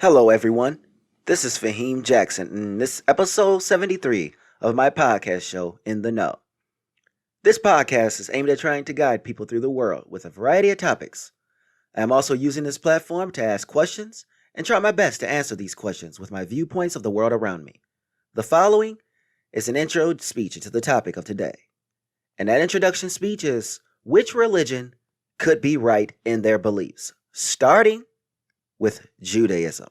Hello, everyone. This is Faheem Jackson, and this is episode 73 of my podcast show, In the Know. This podcast is aimed at trying to guide people through the world with a variety of topics. I am also using this platform to ask questions and try my best to answer these questions with my viewpoints of the world around me. The following is an intro speech into the topic of today. And that introduction speech is, which religion could be right in their beliefs? Starting with Judaism.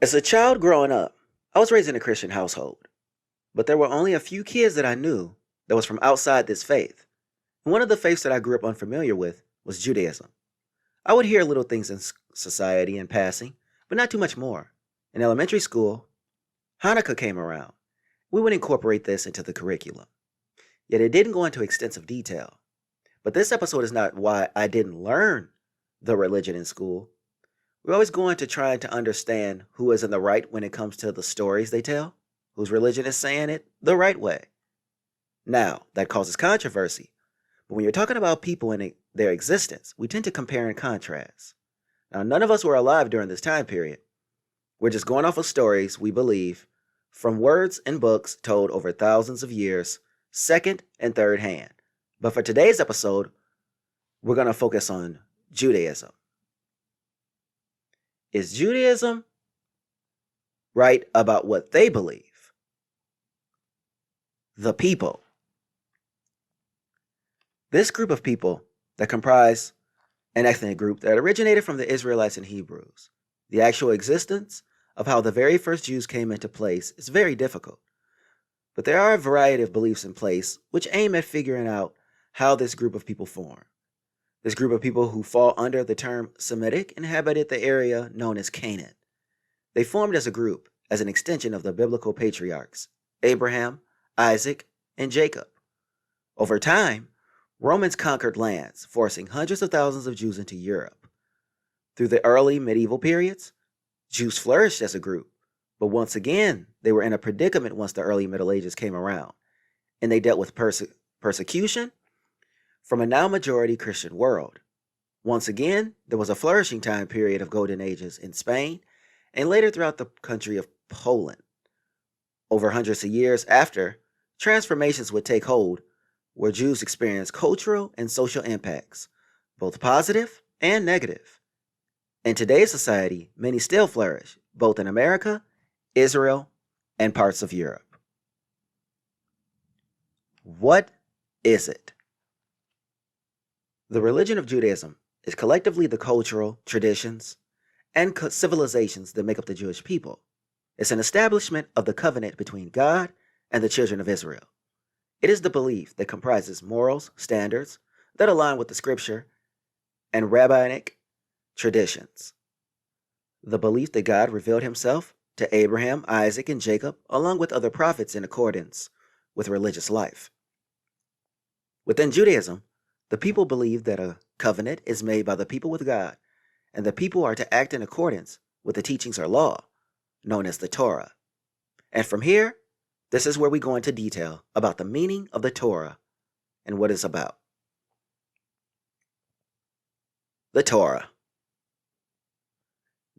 As a child growing up, I was raised in a Christian household, but there were only a few kids that I knew that was from outside this faith. And one of the faiths that I grew up unfamiliar with was Judaism. I would hear little things in society in passing, but not too much more. In elementary school, Hanukkah came around. We would incorporate this into the curriculum. Yet it didn't go into extensive detail. But this episode is not why I didn't learn the religion in school. We're always going to try to understand who is in the right when it comes to the stories they tell, whose religion is saying it the right way. Now, that causes controversy, but when you're talking about people and their existence, we tend to compare and contrast. Now, none of us were alive during this time period. We're just going off of stories we believe from words and books told over thousands of years, second and third hand. But for today's episode, we're going to focus on Judaism. Is Judaism right about what they believe? The people. This group of people that comprise an ethnic group that originated from the Israelites and Hebrews. The actual existence of how the very first Jews came into place is very difficult. But there are a variety of beliefs in place which aim at figuring out how this group of people form. This group of people who fall under the term Semitic inhabited the area known as Canaan. They formed as a group as an extension of the biblical patriarchs, Abraham, Isaac, and Jacob. Over time, Romans conquered lands, forcing hundreds of thousands of Jews into Europe. Through the early medieval periods, Jews flourished as a group, but once again, they were in a predicament once the early Middle Ages came around, and they dealt with persecution from a now majority Christian world. Once again, there was a flourishing time period of golden ages in Spain and later throughout the country of Poland. Over hundreds of years after, transformations would take hold where Jews experienced cultural and social impacts, both positive and negative. In today's society, many still flourish, both in America, Israel, and parts of Europe. What is it? The religion of Judaism is collectively the cultural traditions and civilizations that make up the Jewish people. It's an establishment of the covenant between God and the children of Israel. It is the belief that comprises morals, standards that align with the scripture and rabbinic traditions. The belief that God revealed himself to Abraham, Isaac, and Jacob, along with other prophets in accordance with religious life. Within Judaism, the people believe that a covenant is made by the people with God, and the people are to act in accordance with the teachings or law, known as the Torah. And from here, this is where we go into detail about the meaning of the Torah and what it's about. The Torah.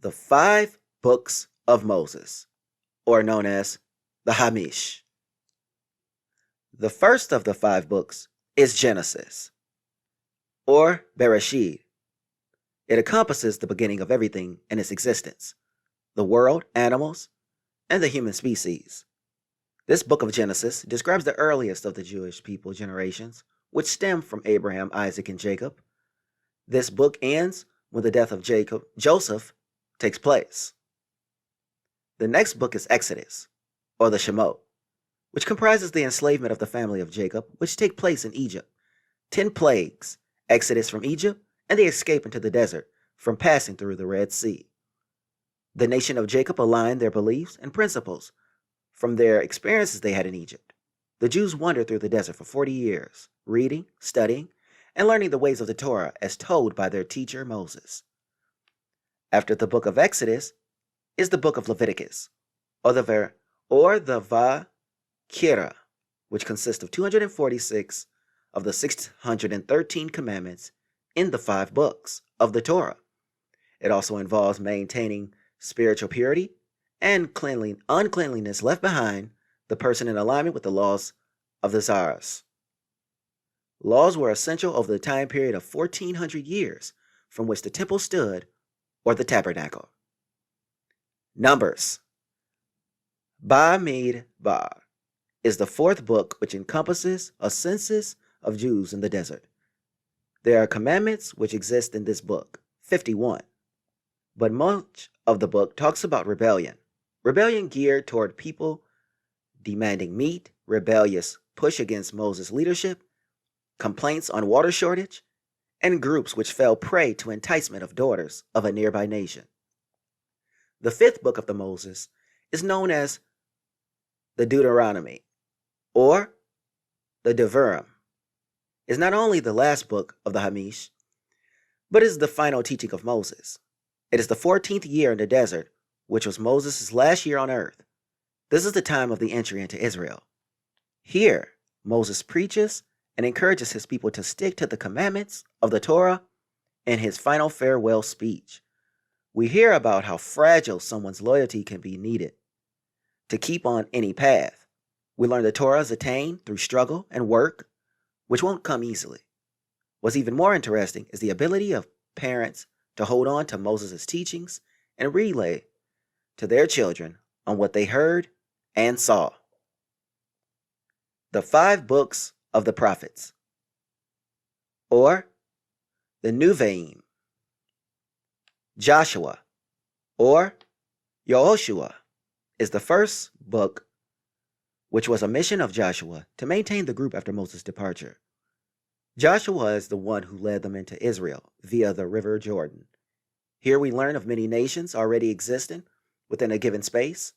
The 5 books of Moses, or known as the Hamish. The first of the 5 books is Genesis, or Bereshit. It encompasses the beginning of everything in its existence, the world, animals, and the human species. This book of Genesis describes the earliest of the Jewish people generations, which stem from Abraham, Isaac, and Jacob. This book ends when the death of Joseph takes place. The next book is Exodus, or the Shemot, which comprises the enslavement of the family of Jacob, which take place in Egypt. 10 plagues, Exodus from Egypt, and the escape into the desert from passing through the Red Sea. The nation of Jacob aligned their beliefs and principles from their experiences they had in Egypt. The Jews wandered through the desert for 40 years, reading, studying, and learning the ways of the Torah as told by their teacher Moses. After the book of Exodus is the book of Leviticus, or the Vakira, which consists of 246 of the 613 commandments in the 5 books of the Torah. It also involves maintaining spiritual purity and uncleanliness left behind the person in alignment with the laws of the Czars. Laws were essential over the time period of 1400 years from which the temple stood, or the tabernacle. Numbers. Bamidbar is the 4th book, which encompasses a census of Jews in the desert. There are commandments which exist in this book, 51, but much of the book talks about rebellion geared toward people demanding meat, rebellious push against Moses' leadership, complaints on water shortage, and groups which fell prey to enticement of daughters of a nearby nation. The 5th book of the Moses is known as the Deuteronomy, or the Devarim. Is not only the last book of the Hamish, but is the final teaching of Moses. It is the 14th year in the desert, which was Moses' last year on earth. This is the time of the entry into Israel. Here, Moses preaches and encourages his people to stick to the commandments of the Torah in his final farewell speech. We hear about how fragile someone's loyalty can be needed to keep on any path. We learn the Torah is attained through struggle and work, which won't come easily. What's even more interesting is the ability of parents to hold on to Moses' teachings and relay to their children on what they heard and saw. The 5 books of the prophets, or the Nevi'im. Joshua, or Yehoshua, is the first book, which was a mission of Joshua to maintain the group after Moses' departure. Joshua is the one who led them into Israel via the river Jordan. Here we learn of many nations already existing within a given space.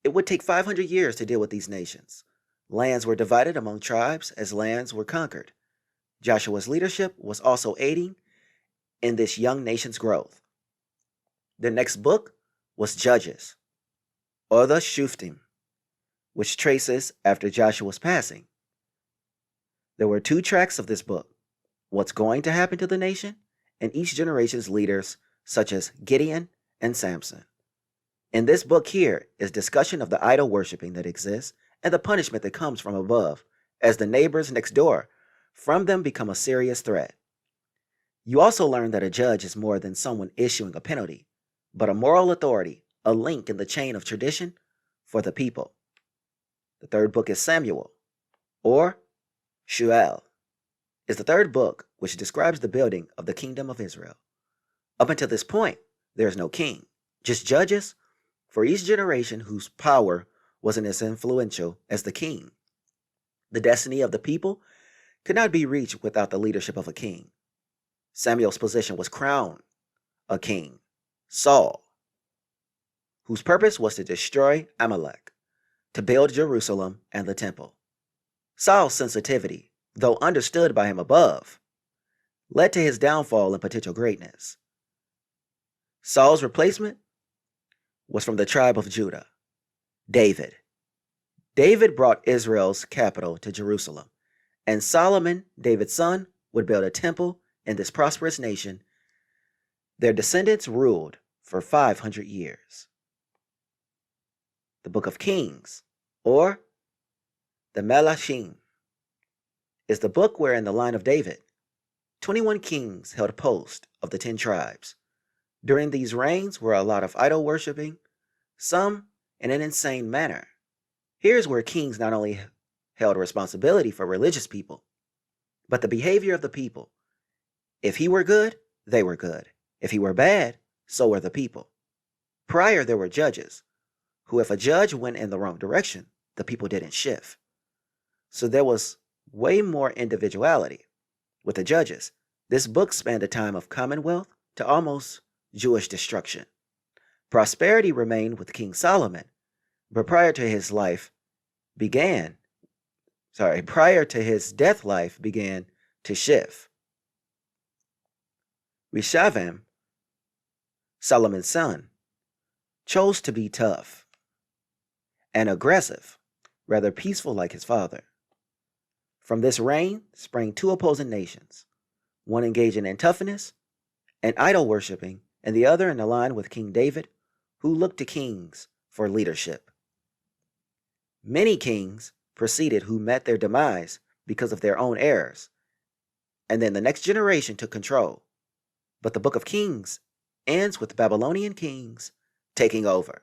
It would take 500 years to deal with these nations. Lands were divided among tribes as lands were conquered. Joshua's leadership was also aiding in this young nation's growth. The next book was Judges, or the Shuftim, which traces after Joshua's passing. There were 2 tracks of this book: what's going to happen to the nation, and each generation's leaders, such as Gideon and Samson. In this book here is discussion of the idol worshiping that exists and the punishment that comes from above, as the neighbors next door from them become a serious threat. You also learn that a judge is more than someone issuing a penalty, but a moral authority, a link in the chain of tradition for the people. The 3rd book is Samuel, or Shuel, is the 3rd book which describes the building of the kingdom of Israel. Up until this point, there is no king, just judges for each generation whose power wasn't as influential as the king. The destiny of the people could not be reached without the leadership of a king. Samuel's position was crown a king, Saul, whose purpose was to destroy Amalek, to build Jerusalem and the temple. Saul's sensitivity, though understood by him above, led to his downfall and potential greatness. Saul's replacement was from the tribe of Judah, David. David brought Israel's capital to Jerusalem, and Solomon, David's son, would build a temple in this prosperous nation. Their descendants ruled for 500 years. The Book of Kings, or the Melachim, is the book where in the line of David, 21 kings held post of the 10 tribes. During these reigns were a lot of idol worshiping, some in an insane manner. Here's where kings not only held responsibility for religious people, but the behavior of the people. If he were good, they were good. If he were bad, so were the people. Prior, there were judges, who if a judge went in the wrong direction, the people didn't shift. So there was way more individuality. With the judges, this book spanned a time of commonwealth to almost Jewish destruction. Prosperity remained with King Solomon, but prior to his life began prior to his death life began to shift. Reshavim, Solomon's son, chose to be tough and aggressive, rather peaceful like his father. From this reign sprang two opposing nations, one engaging in toughness and idol worshipping, and the other in line with King David, who looked to kings for leadership. Many kings proceeded who met their demise because of their own errors, and then the next generation took control. But the book of Kings ends with Babylonian kings taking over.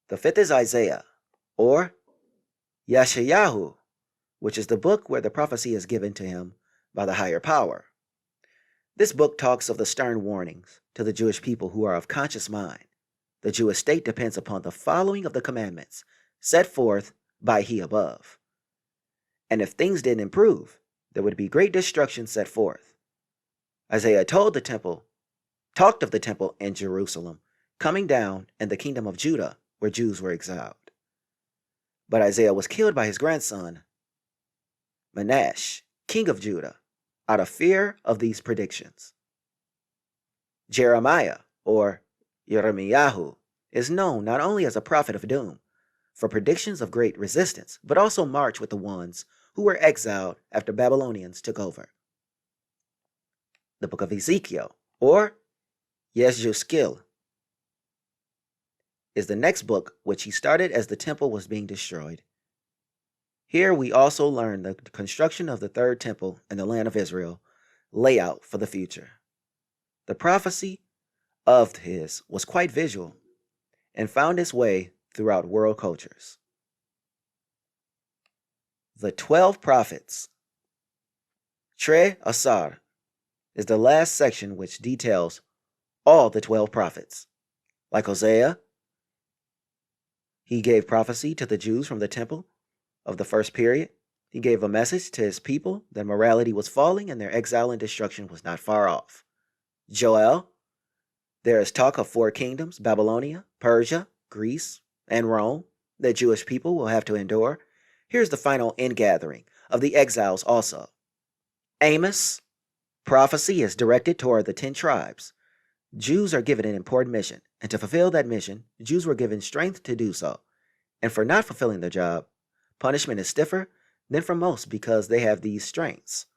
The fifth is Isaiah, or Yeshayahu, which is the book where the prophecy is given to him by the higher power. This book talks of the stern warnings to the Jewish people who are of conscious mind. The Jewish state depends upon the following of the commandments set forth by He above. And if things didn't improve, there would be great destruction set forth. Isaiah talked of the temple in Jerusalem coming down and the kingdom of Judah, where Jews were exiled. But Isaiah was killed by his grandson, Manasseh, king of Judah, out of fear of these predictions. Jeremiah, or Yirmiyahu, is known not only as a prophet of doom for predictions of great resistance, but also marched with the ones who were exiled after Babylonians took over. The book of Ezekiel, or Yezhuskiel, is the next book which he started as the temple was being destroyed. Here we also learn the construction of the third temple in the land of Israel, layout for the future. The prophecy of his was quite visual and found its way throughout world cultures. The 12 prophets. Tre Asar is the last section which details all the 12 prophets. Like Hosea, he gave prophecy to the Jews from the temple of the first period. He gave a message to his people that morality was falling and their exile and destruction was not far off. Joel, there is talk of 4 kingdoms, Babylonia, Persia, Greece, and Rome, that Jewish people will have to endure. Here's the final ingathering of the exiles also. Amos, prophecy is directed toward the 10 tribes. Jews are given an important mission, and to fulfill that mission, Jews were given strength to do so. And for not fulfilling their job, punishment is stiffer than for most because they have these strengths.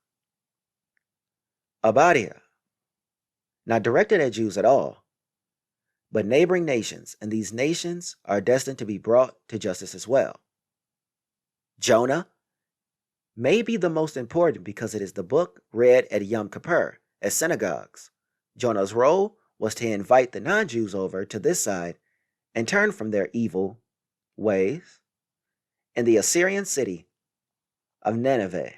Obadiah, not directed at Jews at all, but neighboring nations, and these nations are destined to be brought to justice as well. Jonah may be the most important because it is the book read at Yom Kippur at synagogues. Jonah's role was to invite the non-Jews over to this side and turn from their evil ways. In the Assyrian city of Nineveh,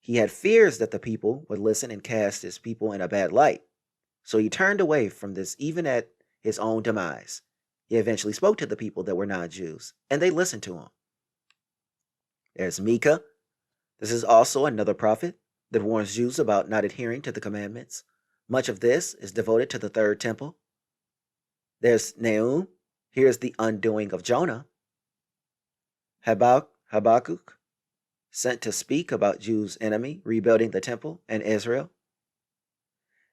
he had fears that the people would listen and cast his people in a bad light, so he turned away from this even at his own demise. He eventually spoke to the people that were non-Jews, and they listened to him. There's Micah. This is also another prophet that warns Jews about not adhering to the commandments. Much of this is devoted to the third temple. There's Nahum. Here's the undoing of Jonah. Habakkuk, sent to speak about Jews' enemy, rebuilding the temple and Israel.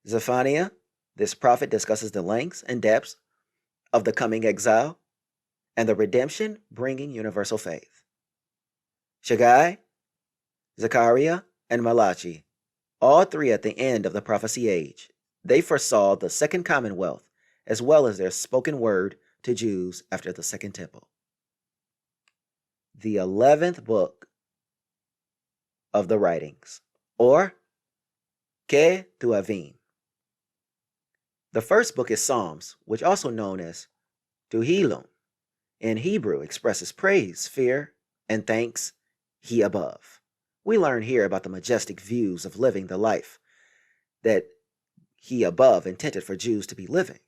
Zephaniah, this prophet discusses the lengths and depths of the coming exile and the redemption bringing universal faith. Shagai, Zechariah, and Malachi, all 3 at the end of the prophecy age. They foresaw the second commonwealth as well as their spoken word to Jews after the second temple. The 11th book of the writings, or Ketuvim. The first book is Psalms, which also known as Tehillim in Hebrew expresses praise, fear, and thanks He above. We learn here about the majestic views of living the life that He above intended for Jews to be living.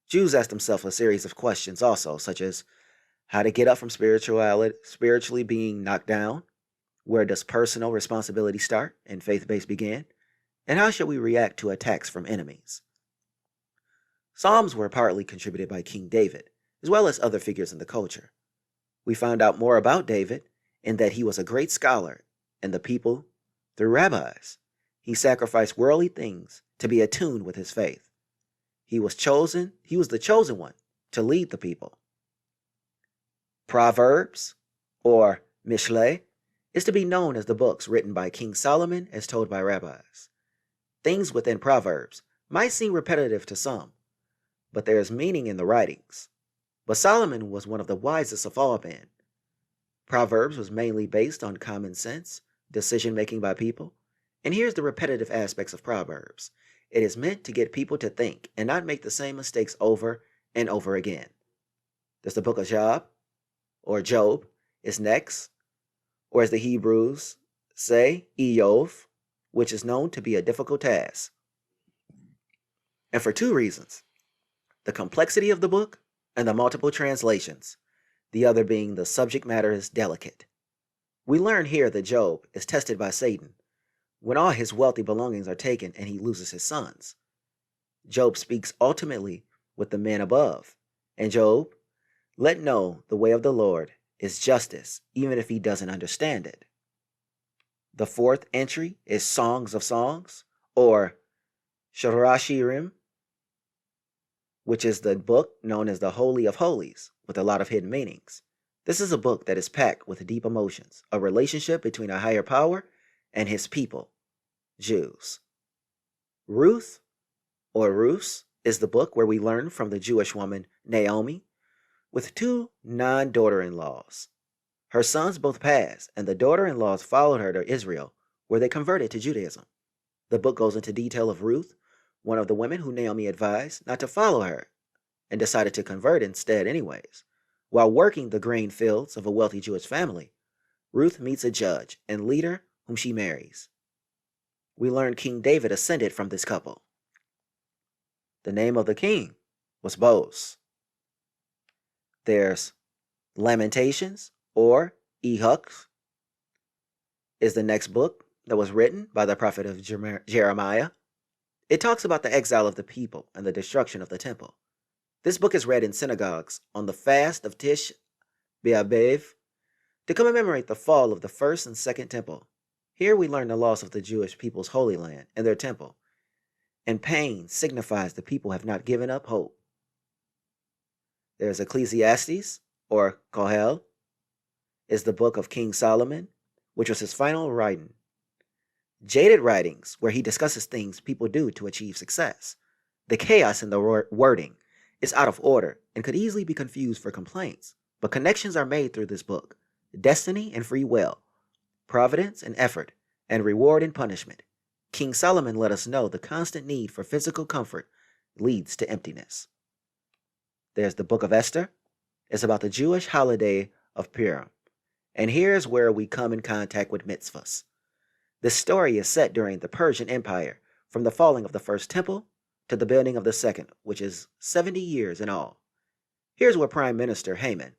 Jews ask themselves a series of questions also, such as how to get up from spiritually being knocked down, where does personal responsibility start and faith-based begin, and how should we react to attacks from enemies. Psalms were partly contributed by King David, as well as other figures in the culture. We found out more about David in that he was a great scholar and the people through rabbis. He sacrificed worldly things to be attuned with his faith. He was the chosen one to lead the people. Proverbs, or Mishle, is to be known as the books written by King Solomon as told by rabbis. Things within Proverbs might seem repetitive to some, but there is meaning in the writings. But Solomon was one of the wisest of all men. Proverbs was mainly based on common sense, decision-making by people, and here's the repetitive aspects of Proverbs. It is meant to get people to think and not make the same mistakes over and over again. There's the book of Job, or Job, is next, or as the Hebrews say, Eov, which is known to be a difficult task. And for two reasons: the complexity of the book and the multiple translations, the other being the subject matter is delicate. We learn here that Job is tested by Satan when all his wealthy belongings are taken and he loses his sons. Job speaks ultimately with the men above, and Job let know the way of the Lord is justice, even if he doesn't understand it. The fourth entry is Songs of Songs, or Shorashirim, which is the book known as the Holy of Holies, with a lot of hidden meanings. This is a book that is packed with deep emotions, a relationship between a higher power and his people, Jews. Ruth, or Ruth, is the book where we learn from the Jewish woman Naomi, with two non-daughter-in-laws. Her sons both passed, and the daughter-in-laws followed her to Israel, where they converted to Judaism. The book goes into detail of Ruth, one of the women who Naomi advised not to follow her, and decided to convert instead anyways. While working the grain fields of a wealthy Jewish family, Ruth meets a judge and leader whom she marries. We learn King David ascended from this couple. The name of the king was Boaz. There's Lamentations, or Ehud, is the next book that was written by the prophet of Jeremiah. It talks about the exile of the people and the destruction of the temple. This book is read in synagogues on the fast of Tish B'Aviv to commemorate the fall of the first and second temple. Here we learn the loss of the Jewish people's holy land and their temple, and pain signifies the people have not given up hope. There's Ecclesiastes, or Kohel, is the book of King Solomon, which was his final writing. Jaded writings, where he discusses things people do to achieve success. The chaos in the wording is out of order and could easily be confused for complaints, but connections are made through this book. Destiny and free will, providence and effort, and reward and punishment. King Solomon let us know the constant need for physical comfort leads to emptiness. There's the book of Esther. It's about the Jewish holiday of Purim. And here's where we come in contact with mitzvahs. This story is set during the Persian Empire, from the falling of the first temple to the building of the second, which is 70 years in all. Here's where Prime Minister Haman,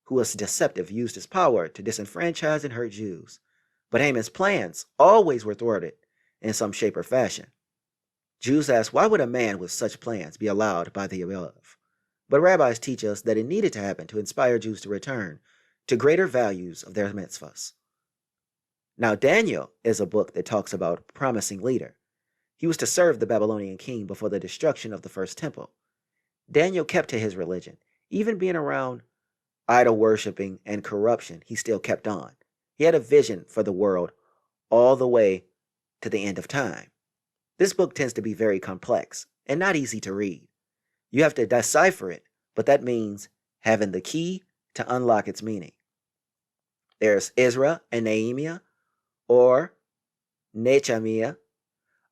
who was deceptive, used his power to disenfranchise and hurt Jews. But Haman's plans always were thwarted in some shape or fashion. Jews ask, why would a man with such plans be allowed by the above? But rabbis teach us that it needed to happen to inspire Jews to return to greater values of their mitzvahs. Now, Daniel is a book that talks about a promising leader. He was to serve the Babylonian king before the destruction of the first temple. Daniel kept to his religion. Even being around idol worshiping and corruption, he still kept on. He had a vision for the world all the way to the end of time. This book tends to be very complex and not easy to read. You have to decipher it, but that means having the key to unlock its meaning. There's Ezra and Nehemiah, or Nehemiah,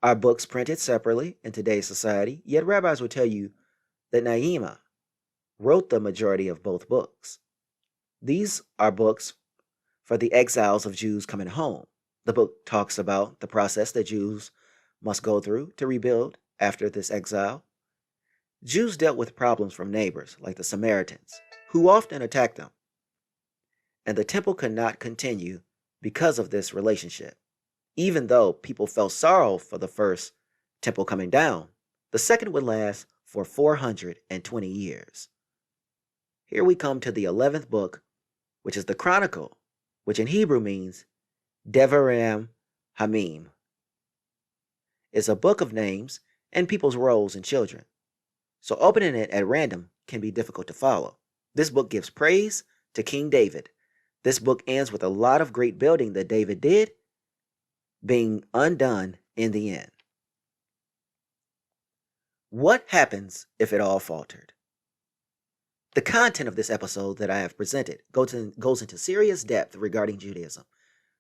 are books printed separately in today's society, yet rabbis will tell you that Nehemiah wrote the majority of both books. These are books for the exiles of Jews coming home. The book talks about the process that Jews must go through to rebuild after this exile. Jews dealt with problems from neighbors, like the Samaritans, who often attacked them. And the temple could not continue because of this relationship. Even though people felt sorrow for the first temple coming down, the second would last for 420 years. Here we come to the 11th book, which is the Chronicle, which in Hebrew means Devarim Hamim. It's a book of names and people's roles and children. So opening it at random can be difficult to follow. This book gives praise to King David. This book ends with a lot of great building that David did being undone in the end. What happens if it all faltered? The content of this episode that I have presented goes into serious depth regarding Judaism.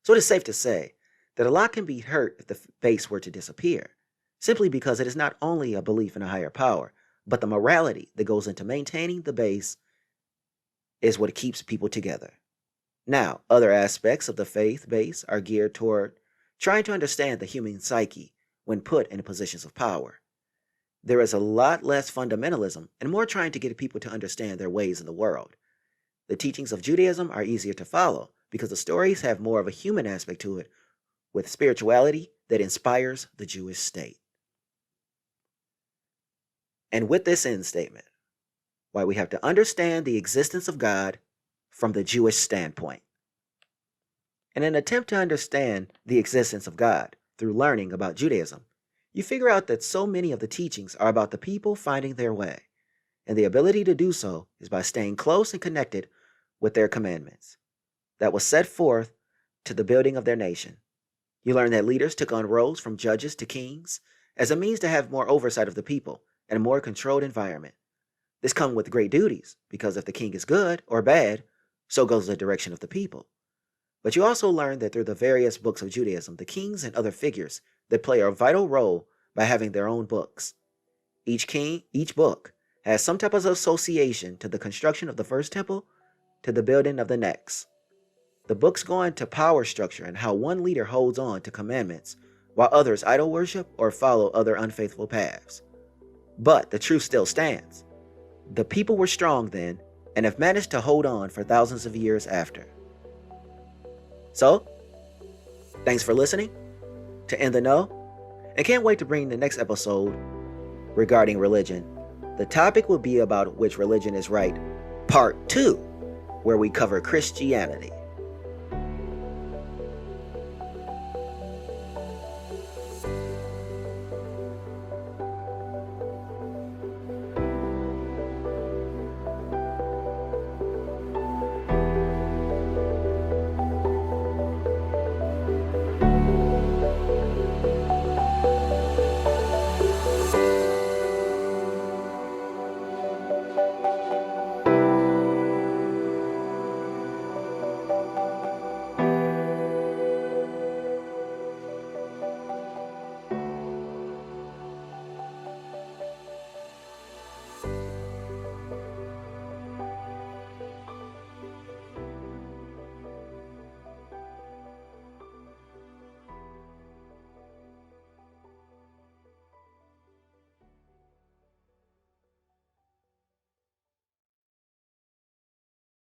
So it is safe to say that a lot can be hurt if the base were to disappear, simply because it is not only a belief in a higher power, but the morality that goes into maintaining the base is what keeps people together. Now, other aspects of the faith base are geared toward trying to understand the human psyche when put in positions of power. There is a lot less fundamentalism and more trying to get people to understand their ways in the world. The teachings of Judaism are easier to follow because the stories have more of a human aspect to it, with spirituality that inspires the Jewish state. And with this end statement, why we have to understand the existence of God from the Jewish standpoint. In an attempt to understand the existence of God through learning about Judaism, you figure out that so many of the teachings are about the people finding their way, and the ability to do so is by staying close and connected with their commandments that was set forth to the building of their nation. You learn that leaders took on roles from judges to kings as a means to have more oversight of the people and a more controlled environment. This comes with great duties, because if the king is good or bad, so goes the direction of the people. But you also learn that through the various books of Judaism, the kings and other figures that play a vital role by having their own books. Each book has some type of association to the construction of the first temple, to the building of the next. The books go into power structure and how one leader holds on to commandments while others idol worship or follow other unfaithful paths. But the truth still stands. The people were strong then and have managed to hold on for thousands of years after. So, thanks for listening to In the Know, and can't wait to bring the next episode regarding religion. The topic will be about which religion is right, part 2, where we cover Christianity.